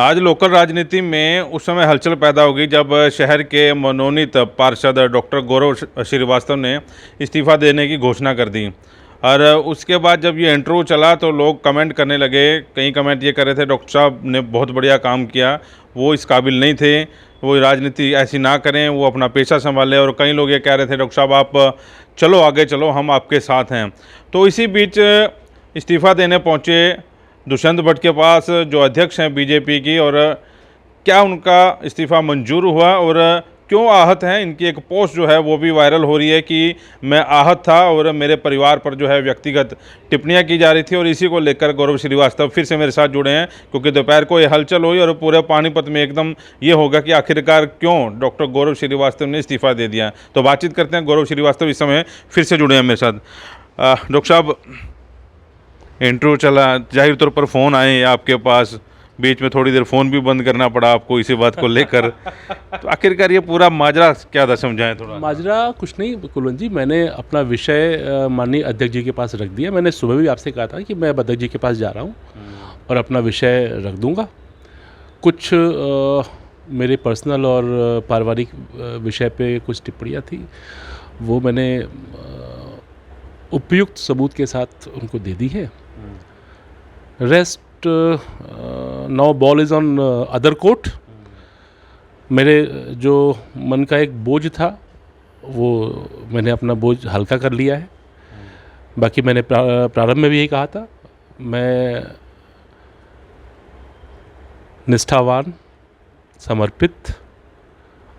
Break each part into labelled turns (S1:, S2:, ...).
S1: आज लोकल राजनीति में उस समय हलचल पैदा होगी जब शहर के मनोनीत पार्षद डॉक्टर गौरव श्रीवास्तव ने इस्तीफा देने की घोषणा कर दी। और उसके बाद जब ये इंटरव्यू चला तो लोग कमेंट करने लगे। कई कमेंट ये कर रहे थे डॉक्टर साहब ने बहुत बढ़िया काम किया, वो इस काबिल नहीं थे, वो राजनीति ऐसी ना करें, वो अपना पेशा संभालें। और कई लोग ये कह रहे थे डॉक्टर साहब आप चलो आगे चलो, हम आपके साथ हैं। तो इसी बीच इस्तीफा देने पहुँचे दुष्यंत भट्ट के पास जो अध्यक्ष हैं बीजेपी की, और क्या उनका इस्तीफ़ा मंजूर हुआ और क्यों आहत हैं। इनकी एक पोस्ट जो है वो भी वायरल हो रही है कि मैं आहत था और मेरे परिवार पर जो है व्यक्तिगत टिप्पणियां की जा रही थी। और इसी को लेकर गौरव श्रीवास्तव फिर से मेरे साथ जुड़े हैं, क्योंकि दोपहर को ये हलचल हुई और पूरे पानीपत में एकदम ये होगा कि आखिरकार क्यों डॉक्टर गौरव श्रीवास्तव ने इस्तीफ़ा दे दिया। तो बातचीत करते हैं। गौरव श्रीवास्तव इस समय फिर से जुड़े हैं मेरे साथ। डॉक्टर साहब, इंटरव्यू चला, जाहिर तौर पर फ़ोन आए आपके पास, बीच में थोड़ी देर फ़ोन भी बंद करना पड़ा आपको इसी बात को लेकर। तो आखिरकार ये पूरा माजरा क्या था, समझाएं थोड़ा।
S2: माजरा कुछ नहीं कुलवंत जी, मैंने अपना विषय माननीय अध्यक्ष जी के पास रख दिया। मैंने सुबह भी आपसे कहा था कि मैं अध्यक्ष जी के पास जा रहा हूँ और अपना विषय रख दूँगा। कुछ मेरे पर्सनल और पारिवारिक विषय पे कुछ टिप्पणियाँ थी, वो मैंने उपयुक्त सबूत के साथ उनको दे दी है। Rest now ball is on other court. मेरे जो मन का एक बोझ था वो मैंने अपना बोझ हल्का कर लिया है। बाकी मैंने प्रारंभ में भी यही कहा था, मैं निष्ठावान, समर्पित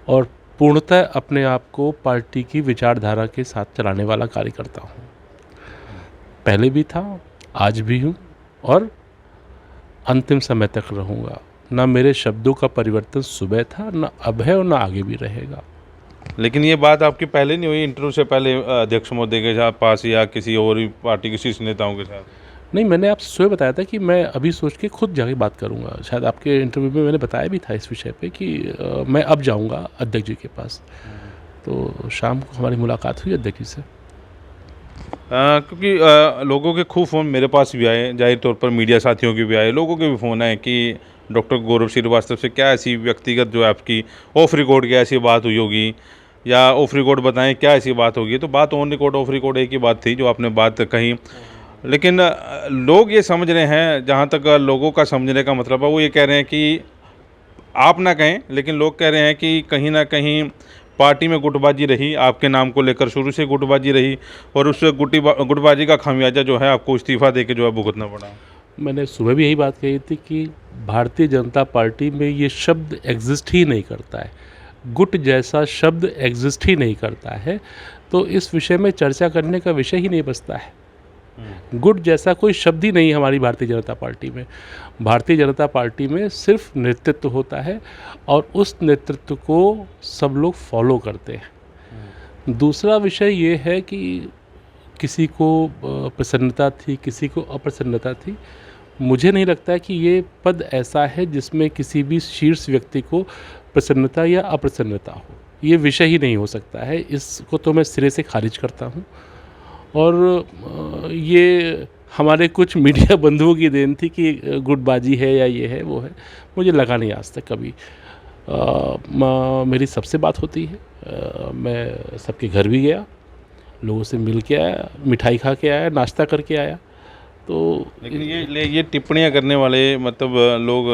S2: और पूर्णतः अपने आप को पार्टी की विचारधारा के साथ चलाने वाला कार्यकर्ता हूँ। पहले भी था, आज भी हूँ और अंतिम समय तक रहूँगा। ना मेरे शब्दों का परिवर्तन सुबह था, ना अब है और ना आगे भी रहेगा।
S1: लेकिन ये बात आपकी पहले नहीं हुई इंटरव्यू से पहले अध्यक्ष महोदय के साथ पास या किसी और भी पार्टी के शीर्ष नेताओं के साथ?
S2: नहीं, मैंने आपसे सुबह बताया था कि मैं अभी सोच के खुद जाके बात करूँगा। शायद आपके इंटरव्यू में मैंने बताया भी था इस विषय पे कि मैं अब जाऊँगा अध्यक्ष जी के पास। तो शाम को हमारी मुलाकात हुई अध्यक्ष जी से।
S1: क्योंकि लोगों के खूब फ़ोन मेरे पास भी आए, जाहिर तौर पर मीडिया साथियों के भी आए, लोगों के भी फ़ोन आए कि डॉक्टर गौरव श्रीवास्तव से क्या ऐसी व्यक्तिगत जो है आपकी ऑफ रिकॉर्ड क्या ऐसी बात हुई होगी, या ऑफ रिकॉर्ड बताएं क्या ऐसी बात होगी। तो बात ऑन रिकॉर्ड ऑफ रिकॉर्ड एक ही बात थी जो आपने बात कही। लेकिन लोग ये समझ रहे हैं, जहाँ तक लोगों का समझने का मतलब है, वो ये कह रहे हैं कि आप ना कहें लेकिन लोग कह रहे हैं कि कहीं ना कहीं पार्टी में गुटबाजी रही, आपके नाम को लेकर शुरू से गुटबाजी रही, और उस गुटबाजी का खामियाजा जो है आपको इस्तीफ़ा देके जो है भुगतना पड़ा।
S2: मैंने सुबह भी यही बात कही थी कि भारतीय जनता पार्टी में ये शब्द एग्जिस्ट ही नहीं करता है, गुट जैसा शब्द एग्जिस्ट ही नहीं करता है। तो इस विषय में चर्चा करने का विषय ही नहीं बचता है। गुट जैसा कोई शब्द ही नहीं हमारी भारतीय जनता पार्टी में। भारतीय जनता पार्टी में सिर्फ नेतृत्व होता है और उस नेतृत्व को सब लोग फॉलो करते हैं। दूसरा विषय ये है कि किसी को प्रसन्नता थी, किसी को अप्रसन्नता थी। मुझे नहीं लगता है कि ये पद ऐसा है जिसमें किसी भी शीर्ष व्यक्ति को प्रसन्नता या अप्रसन्नता हो। ये विषय ही नहीं हो सकता है। इसको तो मैं सिरे से खारिज करता हूँ। और ये हमारे कुछ मीडिया बंधुओं की देन थी कि गुटबाजी है या ये है वो है। मुझे लगा नहीं आज तक कभी। मेरी सबसे बात होती है। मैं सबके घर भी गया, लोगों से मिल के आया, मिठाई खा के आया, नाश्ता करके आया। तो
S1: लेकिन ये टिप्पणियां करने वाले मतलब लोग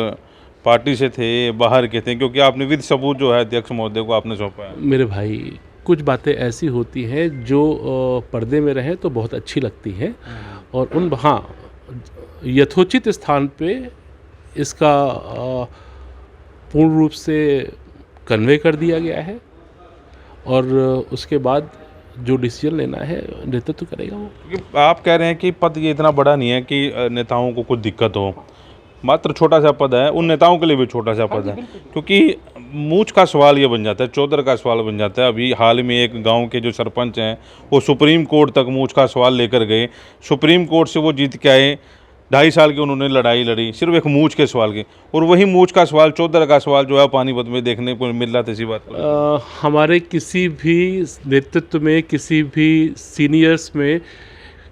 S1: पार्टी से थे, बाहर के थे, क्योंकि आपने विद सबूत जो है अध्यक्ष महोदय को आपने सौंपा है।
S2: मेरे भाई, कुछ बातें ऐसी होती हैं जो पर्दे में रहें तो बहुत अच्छी लगती हैं, और उन यथोचित स्थान पे इसका पूर्ण रूप से कन्वे कर दिया गया है, और उसके बाद जो डिसीजन लेना है नेतृत्व करेगा वो।
S1: क्योंकि आप कह रहे हैं कि पद ये इतना बड़ा नहीं है कि नेताओं को कुछ दिक्कत हो, मात्र छोटा सा पद है, उन नेताओं के लिए भी छोटा सा पद है, क्योंकि मूछ का सवाल ये बन जाता है, चौधर का सवाल बन जाता है। अभी हाल में एक गांव के जो सरपंच हैं वो सुप्रीम कोर्ट तक मूछ का सवाल लेकर गए, सुप्रीम कोर्ट से वो जीत के आए। 2.5 साल की उन्होंने लड़ाई लड़ी सिर्फ एक मूछ के सवाल की, और वही मूछ का सवाल, चौधर का सवाल जो है पानीपत में देखने को मिल रहा था। इसी बात
S2: हमारे किसी भी नेतृत्व में, किसी भी सीनियर्स में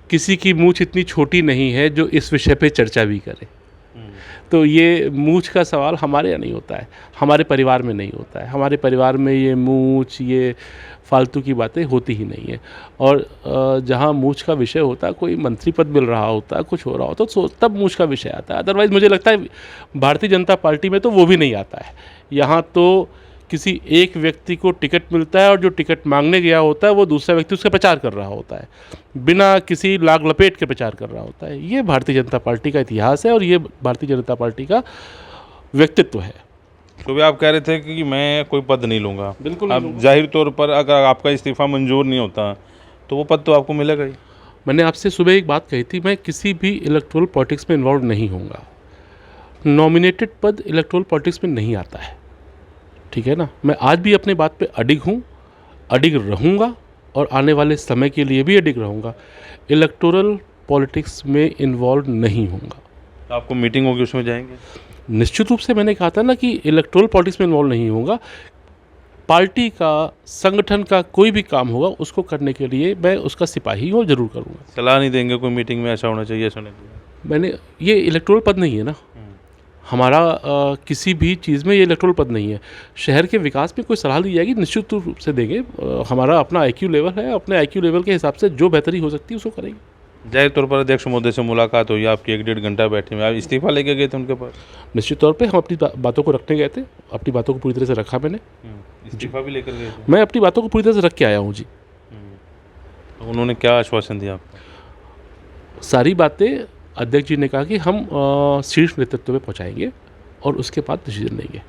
S2: किसी की मूछ इतनी छोटी नहीं है जो इस विषय पे चर्चा भी करे। तो ये मूछ का सवाल हमारे यहाँ नहीं होता है, हमारे परिवार में नहीं होता है। हमारे परिवार में ये मूछ, ये फालतू की बातें होती ही नहीं है। और जहाँ मूछ का विषय होता है, कोई मंत्री पद मिल रहा होता है, कुछ हो रहा होता तो तब मूछ का विषय आता है। अदरवाइज़ मुझे लगता है भारतीय जनता पार्टी में तो वो भी नहीं आता है। यहाँ तो किसी एक व्यक्ति को टिकट मिलता है और जो टिकट मांगने गया होता है वो दूसरा व्यक्ति उसका प्रचार कर रहा होता है, बिना किसी लाग लपेट के प्रचार कर रहा होता है। ये भारतीय जनता पार्टी का इतिहास है और ये भारतीय जनता पार्टी का व्यक्तित्व है।
S1: तो भी आप कह रहे थे कि मैं कोई पद नहीं लूँगा।
S2: बिल्कुल
S1: अब जाहिर तौर पर अगर आपका इस्तीफ़ा मंजूर नहीं होता तो वो पद तो आपको मिलेगा ही।
S2: मैंने आपसे सुबह एक बात कही थी, मैं किसी भी इलेक्टोरल पॉलिटिक्स में इन्वॉल्व नहीं होऊंगा। नॉमिनेटेड पद इलेक्टोरल पॉलिटिक्स में नहीं आता है, ठीक है ना। मैं आज भी अपने बात पे अडिग हूँ, अडिग रहूँगा और आने वाले समय के लिए भी अडिग रहूँगा। इलेक्टोरल पॉलिटिक्स में इन्वॉल्व नहीं होऊंगा।
S1: तो आपको मीटिंग होगी उसमें जाएंगे?
S2: निश्चित रूप से मैंने कहा था ना कि इलेक्टोरल पॉलिटिक्स में इन्वॉल्व नहीं होऊंगा। पार्टी का, संगठन का कोई भी काम होगा उसको करने के लिए मैं उसका सिपाही हूँ, जरूर करूँगा।
S1: सलाह नहीं देंगे कोई मीटिंग में ऐसा होना चाहिए, ऐसा नहीं चाहिए?
S2: मैंने, ये इलेक्टोरल पद नहीं है ना हमारा, किसी भी चीज़ में ये इलेक्टोरल पद नहीं है। शहर के विकास में कोई सलाह दी जाएगी निश्चित रूप से देंगे। हमारा अपना आईक्यू लेवल है, अपने आईक्यू लेवल के हिसाब से जो बेहतरी हो सकती है उसको करेंगे।
S1: जाहिर तौर पर अध्यक्ष महोदय से मुलाकात हुई आपकी, 1-1.5 घंटा बैठे हुए, आप इस्तीफा लेके गए थे उनके पास?
S2: निश्चित तौर पे हम अपनी बातों को रखने गए थे, अपनी बातों को पूरी तरह से रखा मैंने।
S1: इस्तीफा भी लेकर गए थे?
S2: मैं अपनी बातों को पूरी तरह से रख के आया हूँ जी।
S1: तो उन्होंने क्या आश्वासन दिया आपको?
S2: सारी बातें अध्यक्ष जी ने कहा कि हम शीर्ष नेतृत्व में पहुँचाएंगे और उसके बाद डिसीजन लेंगे।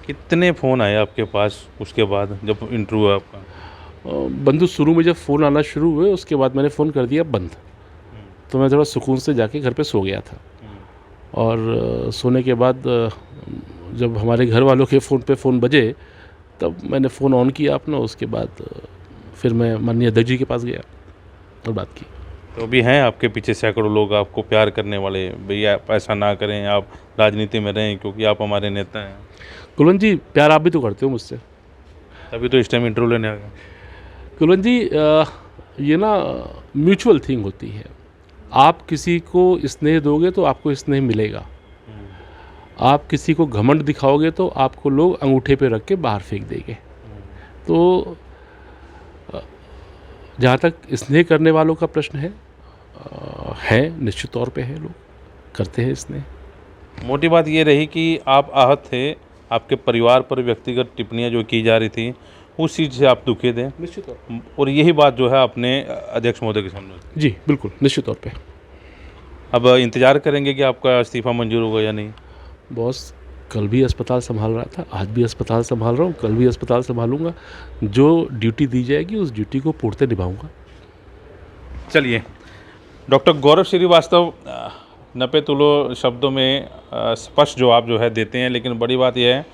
S1: कितने फ़ोन आए आपके पास उसके बाद जब इंटरव्यू हुआ आपका?
S2: बंधु, शुरू में जब फ़ोन आना शुरू हुए उसके बाद मैंने फ़ोन कर दिया बंद। तो मैं थोड़ा सुकून से जाके घर पे सो गया था। और सोने के बाद जब हमारे घर वालों के फ़ोन पे फ़ोन बजे तब मैंने फ़ोन ऑन किया अपना। उसके बाद फिर मैं माननीय अध्यक्ष जी के पास गया और बात की।
S1: तो अभी हैं आपके पीछे सैकड़ों लोग आपको प्यार करने वाले, भैया आप ऐसा ना करें, आप राजनीति में रहें क्योंकि आप हमारे नेता हैं।
S2: कुलवंत जी, प्यार आप भी तो करते हो मुझसे।
S1: तभी तो इस टाइम इंटरव्यू लेने आ गए।
S2: कुलवंत जी, ये ना म्यूचुअल थिंग होती है। आप किसी को स्नेह दोगे तो आपको स्नेह मिलेगा। आप किसी को घमंड दिखाओगे तो आपको लोग अंगूठे पे रख के बाहर फेंक देंगे। तो जहाँ तक स्नेह करने वालों का प्रश्न है निश्चित तौर पे है, लोग करते हैं स्नेह।
S1: मोटी बात ये रही कि आप आहत थे, आपके परिवार पर व्यक्तिगत टिप्पणियां जो की जा रही थी उस चीज़ से आप दुखी थे,
S2: निश्चित तौर पे।
S1: और यही बात जो है अपने अध्यक्ष महोदय के सामने।
S2: जी बिल्कुल, निश्चित तौर पे।
S1: अब इंतज़ार करेंगे कि आपका इस्तीफ़ा मंजूर होगा या नहीं?
S2: बॉस, कल भी अस्पताल संभाल रहा था, आज भी अस्पताल संभाल रहा हूँ, कल भी अस्पताल संभालूंगा। जो ड्यूटी दी जाएगी उस ड्यूटी को पूर्णतः निभाऊंगा।
S1: चलिए, डॉक्टर गौरव श्रीवास्तव नपे तुलो शब्दों में स्पष्ट जवाब जो है देते हैं, लेकिन बड़ी बात यह है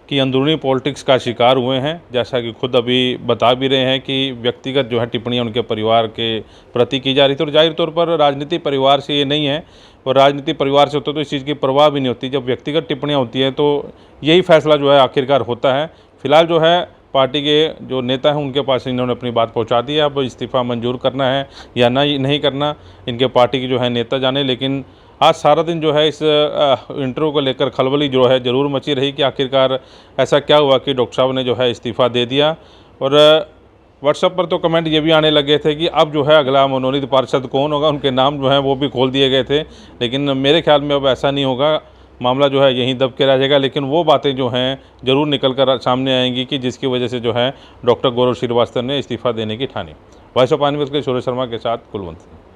S1: कि अंदरूनी पॉलिटिक्स का शिकार हुए हैं। जैसा कि खुद अभी बता भी रहे हैं कि व्यक्तिगत जो है टिप्पणियां उनके परिवार के प्रति की जा रही थी, और जाहिर तौर पर राजनीति परिवार से ये नहीं है, और राजनीति परिवार से होता तो इस चीज़ की परवाह भी नहीं होती। जब व्यक्तिगत टिप्पणियां होती हैं तो यही फैसला जो है आखिरकार होता है। फिलहाल जो है पार्टी के जो नेता हैं उनके पास इन्होंने अपनी बात पहुंचा दी है। अब इस्तीफ़ा मंजूर करना है या नहीं करना इनके पार्टी के जो है नेता जाने। लेकिन आज सारा दिन जो है इस इंटरव्यू को लेकर खलबली जो है ज़रूर मची रही कि आखिरकार ऐसा क्या हुआ कि डॉक्टर साहब ने जो है इस्तीफ़ा दे दिया। और व्हाट्सएप पर तो कमेंट ये भी आने लगे थे कि अब जो है अगला मनोनीत पार्षद कौन होगा, उनके नाम जो हैं वो भी खोल दिए गए थे। लेकिन मेरे ख्याल में अब ऐसा नहीं होगा, मामला जो है यहीं दब के रह जाएगा। लेकिन वो बातें जो हैं ज़रूर निकल कर सामने आएंगी कि जिसकी वजह से जो है डॉक्टर गौरव श्रीवास्तव ने इस्तीफ़ा देने की ठानी। वॉइस ऑफ आर्मी के सूर्य शर्मा के साथ कुलवंत।